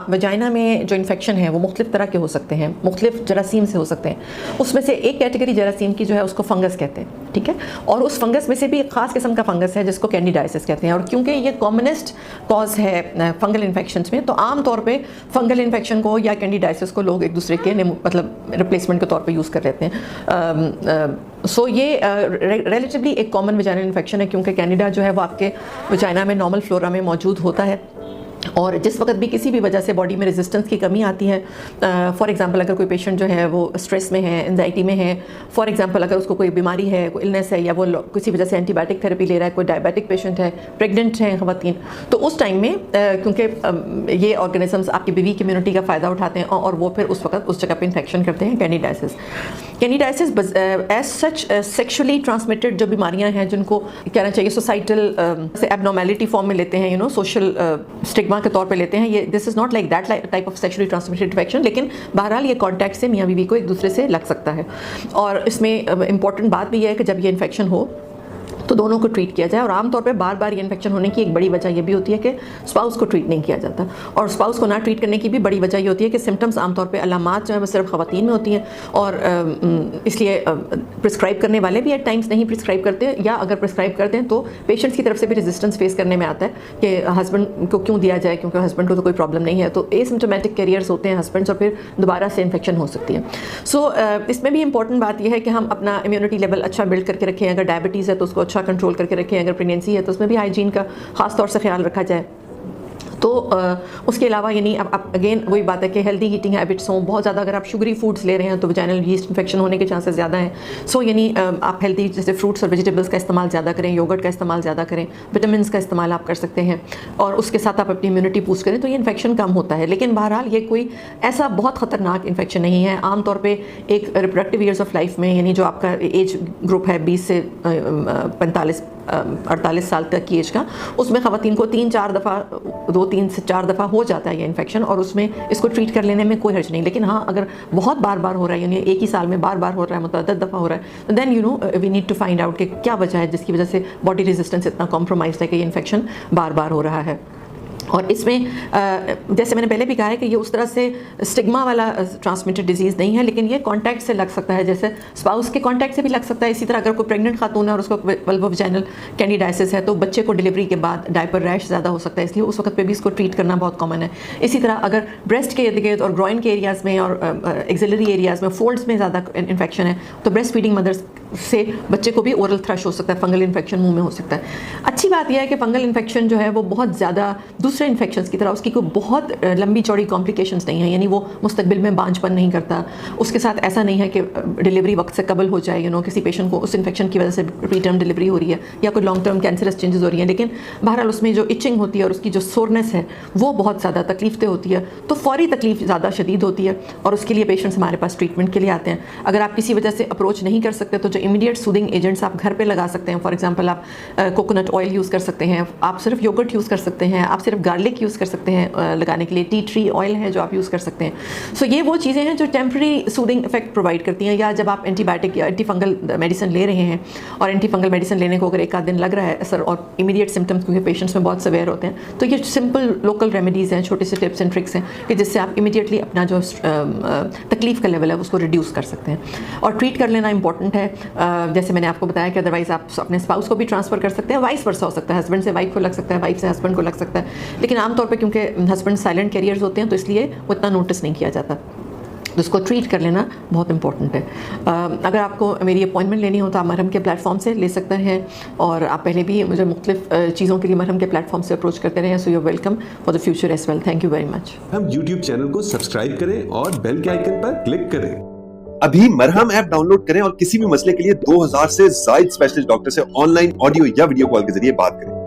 Vagina में जो infection है वो मुख्तलिफ तरह के हो सकते हैं, मुख्तलिफ जरासीम से हो सकते हैं। उसमें से एक कैटेगरी जरासीम की जो है उसको फंगस कहते हैं, ठीक है। और उस फंगस में से भी एक ख़ास किस्म का फंगस है जिसको कैंडिडाइसिस कहते हैं। और क्योंकि ये कॉमनेस्ट कॉज है फंगल इन्फेक्शंस में, तो आम तौर पे फंगल इन्फेक्शन को या कैंडिडाइसिस को लोग एक दूसरे के मतलब रिप्लेसमेंट के तौर पे यूज़ कर लेते हैं। सो ये रिलेटिवली एक कॉमन वजाइनल इन्फेक्शन है, क्योंकि कैंडिडा जो है वो आपके वजाइना में नॉर्मल फ्लोरा में मौजूद होता है। और जिस वक्त भी किसी भी वजह से बॉडी में रेजिस्टेंस की कमी आती है, फॉर एग्जांपल अगर कोई पेशेंट जो है वो स्ट्रेस में है, एंजाइटी में है, फॉर एग्जांपल अगर उसको कोई बीमारी है, कोई इलनेस है, या वो किसी वजह से एंटीबायोटिक थेरेपी ले रहा है, कोई डायबिटिक पेशेंट है, प्रेग्नेंट हैं ख़वातीन, तो उस टाइम में क्योंकि ये ऑर्गेनिजम्स आपकी बीवी की इम्यूनिटी का फ़ायदा उठाते हैं और वो फिर उस वक्त उस जगह पर इन्फेक्शन करते हैं। Candidiasis as such sexually transmitted जो बीमारियाँ हैं जिनको कहना चाहिए सोसाइटल से एबनॉर्मेलिटी फॉर्म में लेते हैं, सोशल स्टिग्मा के तौर पे लेते हैं, ये this is not like that type of sexually transmitted infection, लेकिन बहरहाल ये कॉन्टैक्ट से मियाँ बीवी को एक दूसरे से लग सकता है। और इसमें इंपॉर्टेंट बात भी है कि जब ये इन्फेक्शन हो तो दोनों को ट्रीट किया जाए। और आमतौर पे बार बार ये इन्फेक्शन होने की एक बड़ी वजह ये भी होती है कि स्पाउस को ट्रीट नहीं किया जाता, और स्पाउस को ना ट्रीट करने की भी बड़ी वजह ये होती है कि सिम्टम्स आमतौर पे अलामात जो है वो सिर्फ ख़वातीन में होती हैं, और इसलिए प्रिस्क्राइब करने वाले भी एट टाइम्स नहीं प्रिस्क्राइब करते, या अगर प्रिस्क्राइब करते हैं तो पेशेंट्स की तरफ से भी रेजिस्टेंस फेस करने में आता है कि हस्बैंड को क्यों दिया जाए, क्योंकि हस्बैंड को तो कोई प्रॉब्लम नहीं है। तो एसिम्टोमेटिक कैरियर्स होते हैं हस्बैंड्स, और फिर दोबारा से इन्फेक्शन हो सकती है। सो इसमें भी इंपॉर्टेंट बात यह है कि हम अपना इम्यूनिटी लेवल अच्छा बिल्ड करके रखें। अगर डायबिटीज़ है तो उसको अच्छा कंट्रोल करके रखें, अगर प्रेगनेंसी है तो उसमें भी हाइजीन का ख़ास तौर से ख्याल रखा जाए। तो उसके अलावा यानी अब अगेन वही बात है कि हेल्दी ईटिंग हैबिट्स हों। बहुत ज़्यादा अगर आप शुगरी फूड्स ले रहे हैं तो वजाइनल यीस्ट इन्फेक्शन होने के चांसेस ज़्यादा हैं। सो यानी आप हेल्दी जैसे फ्रूट्स और वेजिटेबल्स का इस्तेमाल ज़्यादा करें, योगर्ट का इस्तेमाल ज़्यादा करें, विटामिन का इस्तेमाल आप कर सकते हैं, और उसके साथ आप अपनी इम्यूनिटी बूस्ट करें तो ये इन्फेक्शन कम होता है। लेकिन बहरहाल ये कोई ऐसा बहुत ख़तरनाक इन्फेक्शन नहीं है। आमतौर पर एक रिप्रोडक्टिव ईयर्स ऑफ लाइफ में, यानी जो आपका एज ग्रुप है 20 से 48 साल तक की एज का, उसमें ख़वातीन को 3-4 दफ़ा 2-3 से 4 दफ़ा हो जाता है ये इन्फेक्शन, और उसमें इसको ट्रीट कर लेने में कोई हर्ज नहीं। लेकिन हाँ, अगर बहुत बार बार हो रहा है, यानी एक ही साल में बार बार हो रहा है, मुतअद्दिद दफ़ा हो रहा है, तो then we need to find out कि क्या वजह है जिसकी वजह से बॉडी रेजिस्टेंस इतना कॉम्प्रोमाइज़ है कि ये इन्फेक्शन बार बार हो रहा है। और इसमें जैसे मैंने पहले भी कहा है कि ये उस तरह से स्टिग्मा वाला ट्रांसमिटेड डिजीज़ नहीं है, लेकिन ये कॉन्टैक्ट से लग सकता है, जैसे स्पाउस के कॉन्टैक्ट से भी लग सकता है। इसी तरह अगर कोई प्रेग्नेंट खातून है और उसको वल्वोवजाइनल कैंडिडाइसिस है तो बच्चे को डिलीवरी के बाद डायपर रैश ज़्यादा हो सकता है, इसलिए उस वक्त पे भी इसको ट्रीट करना बहुत कॉमन है। इसी तरह अगर ब्रेस्ट के इर्द गिर्द और ग्रॉइन के एरियाज़ में और एक्सिलरी एरियाज़ में फोल्ड्स में ज़्यादा इन्फेक्शन है तो ब्रेस्ट फीडिंग मदर्स से बच्चे को भी ओरल थ्रश हो सकता है, फंगल इन्फेक्शन मुंह में हो सकता है। अच्छी बात यह है कि फंगल इन्फेक्शन जो है वो बहुत ज़्यादा दूसरे इन्फेक्शंस की तरह उसकी कोई बहुत लंबी चौड़ी कॉम्प्लिकेशंस नहीं है, यानी वो मुस्तकबिल में बांझपन नहीं करता। उसके साथ ऐसा नहीं है कि डिलीवरी वक्त से कबल हो जाए, किसी पेशेंट को उस इन्फेक्शन की वजह से प्री टर्म डिलीवरी हो रही है या कोई लॉन्ग टर्म कैंसरस चेंजेस हो रही हैं, लेकिन बहरहाल उसमें जो इचिंग होती है और उसकी जो सोरनेस है वो बहुत ज़्यादा तकलीफ होती है, तो फौरी तकलीफ ज़्यादा शदीद होती है, और उसके लिए पेशेंट्स हमारे पास ट्रीटमेंट के लिए आते हैं। अगर आप किसी वजह से अप्रोच नहीं कर सकते तो जो इमीडिएट सूदिंग एजेंट्स आप घर पे लगा सकते हैं, फॉर एग्जांपल आप कोकोनट ऑयल यूज़ कर सकते हैं, आप सिर्फ योगर्ट यूज़ कर सकते हैं, आप सिर्फ गार्लिक यूज़ कर सकते हैं लगाने के लिए, टी ट्री ऑयल है जो आप यूज़ कर सकते हैं। सो ये वो चीज़ें हैं जो टेम्प्रेरी सूदिंग इफेक्ट प्रोवाइड करती हैं। या जब आप एंटीबायोटिक या एंटी फंगल मेडिसिन ले रहे हैं, और एंटी फंगल मेडिसिन लेने को अगर एक आध दिन लग रहा है असर और इमीडिएट सिम्टम्स क्योंकि पेशेंट्स में बहुत सवेयर होते हैं, तो ये सिंपल लोकल रेमेडीज़ हैं, छोटे से टिप्स एंड ट्रिक्स हैं कि जिससे आप इमीडिएटली अपना जो तकलीफ का लेवल है उसको रिड्यूस कर सकते हैं। और ट्रीट कर लेना इंपॉर्टेंट है, जैसे मैंने आपको बताया कि अदरवाइज़ आप अपने स्पाउस को भी ट्रांसफ़र कर सकते हैं, वाइस वर्सा हो सकता है, हस्बैंड से वाइफ को लग सकता है, वाइफ से हस्बैंड को लग सकता है, लेकिन आमतौर पर क्योंकि हस्बैंड साइलेंट कैरियर्स होते हैं तो इसलिए वो इतना नोटिस नहीं किया जाता, तो उसको ट्रीट कर लेना बहुत इंपॉर्टेंट है। अगर आपको मेरी अपॉइंटमेंट लेनी हो तो आप मरहम के प्लेटफॉर्म से ले सकते हैं, और आप पहले भी मुझे मुख्तलिफ चीज़ों के लिए मरहम के प्लेटफॉर्म से अप्रोच करते रहे, so you welcome for the future as well. Thank you very much. हम यूट्यूब चैनल को सब्सक्राइब करें और बेल के आइकन पर क्लिक करें। अभी मरहम ऐप डाउनलोड करें और किसी भी मसले के लिए 2000 से ज्यादा स्पेशलिस्ट डॉक्टर से ऑनलाइन ऑडियो या वीडियो कॉल के जरिए बात करें।